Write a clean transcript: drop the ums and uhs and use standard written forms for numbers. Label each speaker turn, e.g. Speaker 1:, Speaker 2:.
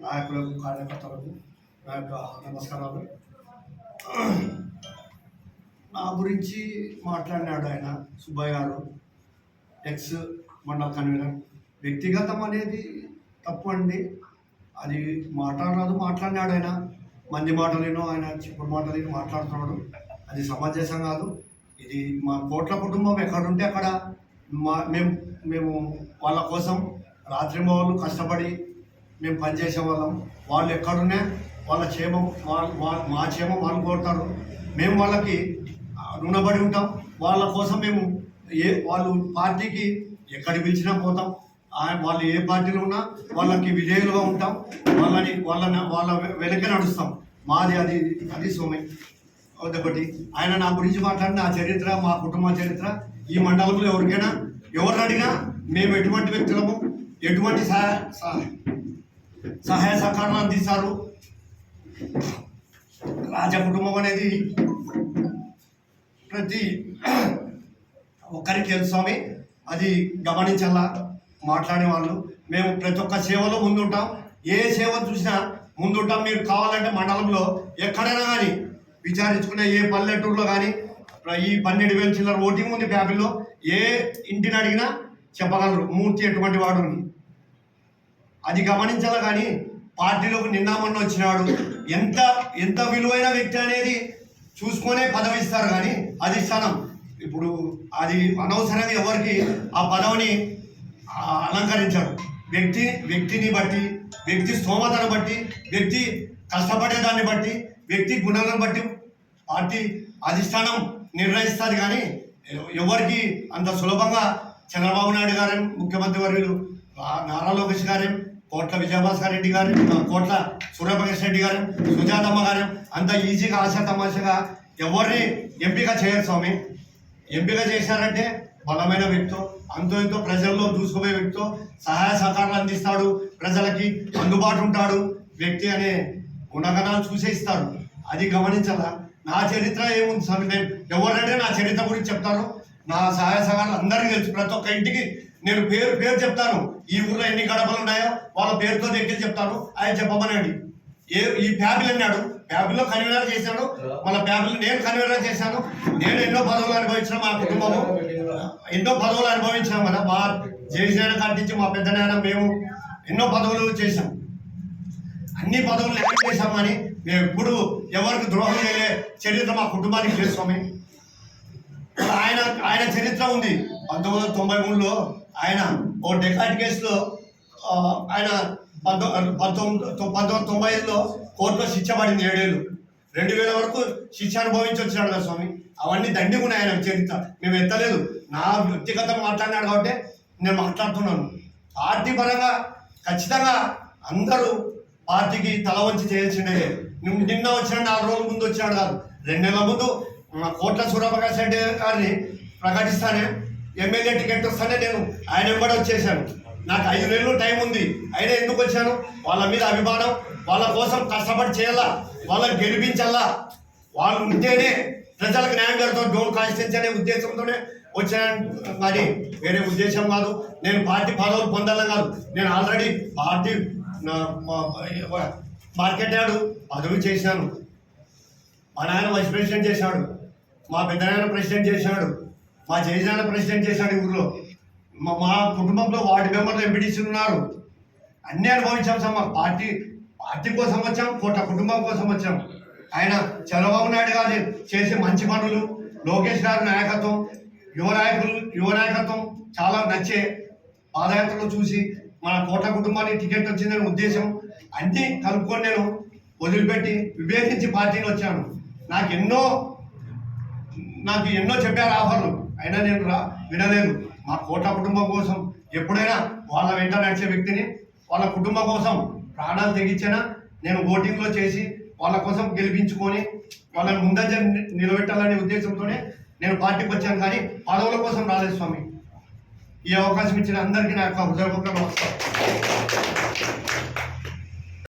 Speaker 1: నాయకులకు కార్యకర్తలకు నా యొక్క నమస్కారాలు. నా గురించి మాట్లాడినాడు ఆయన సుబ్బయ్య గారు, ఎక్స్ మండల కన్వీనర్. వ్యక్తిగతం అనేది తప్పు అండి, అది మాట్లాడినాడు ఆయన. మంది మాటలేనో ఆయన చిప్పుడు మాటలేనో మాట్లాడుతున్నాడు, అది సమంజసం కాదు. ఇది మా కోట్ల కుటుంబం ఎక్కడుంటే అక్కడ మేము వాళ్ళ కోసం రాత్రింబవళ్ళు కష్టపడి మేము పనిచేసే వాళ్ళం. వాళ్ళు ఎక్కడున్నా వాళ్ళ క్షేమం మా క్షేమం వాళ్ళు కోరుతారు. మేము వాళ్ళకి రుణపడి ఉంటాం. వాళ్ళ కోసం మేము వాళ్ళు పార్టీకి ఎక్కడికి పిలిచినా పోతాం. వాళ్ళు ఏ పార్టీలో ఉన్నా వాళ్ళకి విధేయులుగా ఉంటాం. వాళ్ళ వెనకే నడుస్తాం. మాది అది సోమే ఒకటి. ఆయన నా గురించి మాట్లాడిన నా చరిత్ర, మా కుటుంబ చరిత్ర ఈ మండలంలో ఎవరికైనా ఎవరు అడిగినా మేము ఎటువంటి వ్యక్తులము, ఎటువంటి సహాయ సహకారాలు అందిస్తారు. రాజ కుటుంబం అనేది ప్రతి ఒక్కరికి తెలుసు స్వామి, అది గమనించాలా. మాట్లాడే వాళ్ళు మేము ప్రతి ఒక్క సేవలో ముందుంటాం. ఏ సేవ చూసినా ముందుంటాం. మీరు కావాలంటే మండలంలో ఎక్కడైనా కానీ విచారించుకునే ఏ పల్లెటూరులో కానీ ఈ 12,000 చిల్లర ఓటింగ్ ఉంది ఫ్యామిలీలో, ఏ ఇంటిని అడిగినా చెప్పగలరు మూర్తి ఎటువంటి వాడు. అది గమనించాలా. కానీ పార్టీలోకి నిన్నామన్న వచ్చినాడు, ఎంత విలువైన వ్యక్తి అనేది చూసుకొనే పదవి ఇస్తారు. కానీ అది స్థానం ఇప్పుడు అది అనవసరంగా ఎవరికి ఆ పదవిని అలంకరించాడు. వ్యక్తిని బట్టి, వ్యక్తి స్తోమతను బట్టి, వ్యక్తి కష్టపడేదాన్ని బట్టి, వ్యక్తి గుణాలను బట్టి పార్టీ అధిష్టానం నిర్ణయిస్తుంది. కానీ ఎవరికి అంత సులభంగా చంద్రబాబు నాయుడు గారేం, ముఖ్యమంత్రి వర్యులు నారా లోకేష్ గారేం, కోట్ల విజయభాస్కర్ రెడ్డి గారు, కోట్ల సూర్యప్రకాష్ రెడ్డి గారు, సుజాతమ్మ గారు అంత ఈజీగా ఆశా తమాషగా ఎవరిని ఎంపిక చేయరు స్వామి. ఎంపిక చేశారంటే బలమైన వ్యక్తితో, అంతో ఎంతో ప్రజల్లో చూసుకునే వ్యక్తితో సహాయ సహకారాలు అందిస్తాడు, ప్రజలకి అందుబాటు ఉంటాడు వ్యక్తి అనే గుణగణాలు చూసే ఇస్తారు. అది గమనించాలా. నా చరిత్ర ఏముంది స్వామి, నేను ఎవరంటే నా చరిత్ర గురించి చెప్తాను. నా సహాయ సహకారాలు అందరికీ తెలుసు. ప్రతి ఒక్క ఇంటికి నేను పేరు చెప్తాను. ఈ ఊర్లో ఎన్ని గడపలు ఉన్నాయో వాళ్ళ పేరుతో దగ్గర చెప్తాను. ఆయన చెప్పమనండి. ఈ ఫ్యామిలీ అన్నాడు, ఫ్యామిలీలో కన్వీనర్ చేశాడు, మన ఫ్యామిలీ నేను కన్వీనర్ చేశాను. నేను ఎన్నో పదవులు అనుభవించిన, మా కుటుంబము ఎన్నో పదవులు అనుభవించాం కదా. మా జేజీనాయన కట్టించి మా పెద్ద నాయన మేము ఎన్నో పదవులు చేశాం. అన్ని పదవులు ఎక్కడ చేశాం. కానీ మేము ఎప్పుడు ఎవరికి ద్రోహం చేయలే చరిత్ర మా కుటుంబానికి లేదు స్వామి. ఆయన చరిత్ర ఉంది. 1993లో ఆయన ఓ డెకాట్ కేసులో ఆయన 1995లో కోర్టులో శిక్ష పడింది 7 ఏళ్ళు. 2000 వరకు శిక్ష అనుభవించి వచ్చినాడు కదా స్వామి. అవన్నీ దండిగా ఉన్నాయి ఆయన చరిత్ర. మేము ఎత్తలేదు. నా వ్యక్తిగతం మాట్లాడినాడు కాబట్టి నేను మాట్లాడుతున్నాను. పార్టీ పరంగా ఖచ్చితంగా అందరూ పార్టీకి తల వంచి చేయాల్సిందే. నిన్న వచ్చిన 4 రోజుల ముందు వచ్చినాడు కాదు, 2 నెలల ముందు కోట్ల సూర్యప్రకాష్ రెడ్డి గారిని ప్రకటిస్తానే, ఎమ్మెల్యే టికెట్ వస్తానే నేను ఆయన వెంబడి వచ్చేసాను. నాకు 5 నెలలు టైం ఉంది. అయినా ఎందుకు వచ్చాను? వాళ్ళ మీద అభిమానం, వాళ్ళ కోసం కష్టపడి చేయాలా, వాళ్ళని గెలిపించాలా. వాళ్ళు ఉంటేనే ప్రజలకు న్యాయం జరుగుతుంది. డోన్ కాన్స్టిట్యూన్సీ అనే ఉద్దేశంతోనే వచ్చాను, కానీ వేరే ఉద్దేశం కాదు. నేను పార్టీ పదవులు పొందాలని కాదు. నేను ఆల్రెడీ పార్టీ మార్కెట్ యార్డు పదవి చేశాను. మా నాయన వైస్ ప్రెసిడెంట్ చేశాడు, మా పెద్ద నాయన ప్రెసిడెంట్ చేశాడు, మా జయజాన ప్రెసిడెంట్ చేశాడు. ఈ ఊళ్ళో మా కుటుంబంలో వార్డు మెంబర్లు ఎంపీటీసీలు ఉన్నారు. అన్నీ అనుభవించాం సార్. మా పార్టీ కోసం వచ్చాం, కోట కుటుంబం కోసం వచ్చాం. ఆయన చంద్రబాబు నాయుడు గారు చేసే మంచి పనులు, లోకేష్ గారి నాయకత్వం, యువ నాయకత్వం చాలా నచ్చే పాదయాత్రలు చూసి మన కోట కుటుంబానికి టికెట్ వచ్చిందనే ఉద్దేశం అన్నీ కలుపుకొని నేను వదిలిపెట్టి విభేదించి పార్టీని వచ్చాను. నాకు ఎన్నో చెప్పారు ఆఫర్లు, అయినా నేను వినలేదు. మా కోట కుటుంబం కోసం ఎప్పుడైనా వాళ్ళ వెంట నడిచే వ్యక్తిని, వాళ్ళ కుటుంబం కోసం ప్రాణాలు తెగించినా నేను ఓటింగ్లో చేసి వాళ్ళ కోసం గెలిపించుకొని వాళ్ళని ముందంజ నిలబెట్టాలనే ఉద్దేశంతోనే నేను పార్టీకి వచ్చాను. కానీ పదవుల కోసం రాలేదు స్వామి. ఈ అవకాశం ఇచ్చిన అందరికీ నా యొక్క హృదయపూర్వక నమస్కారం.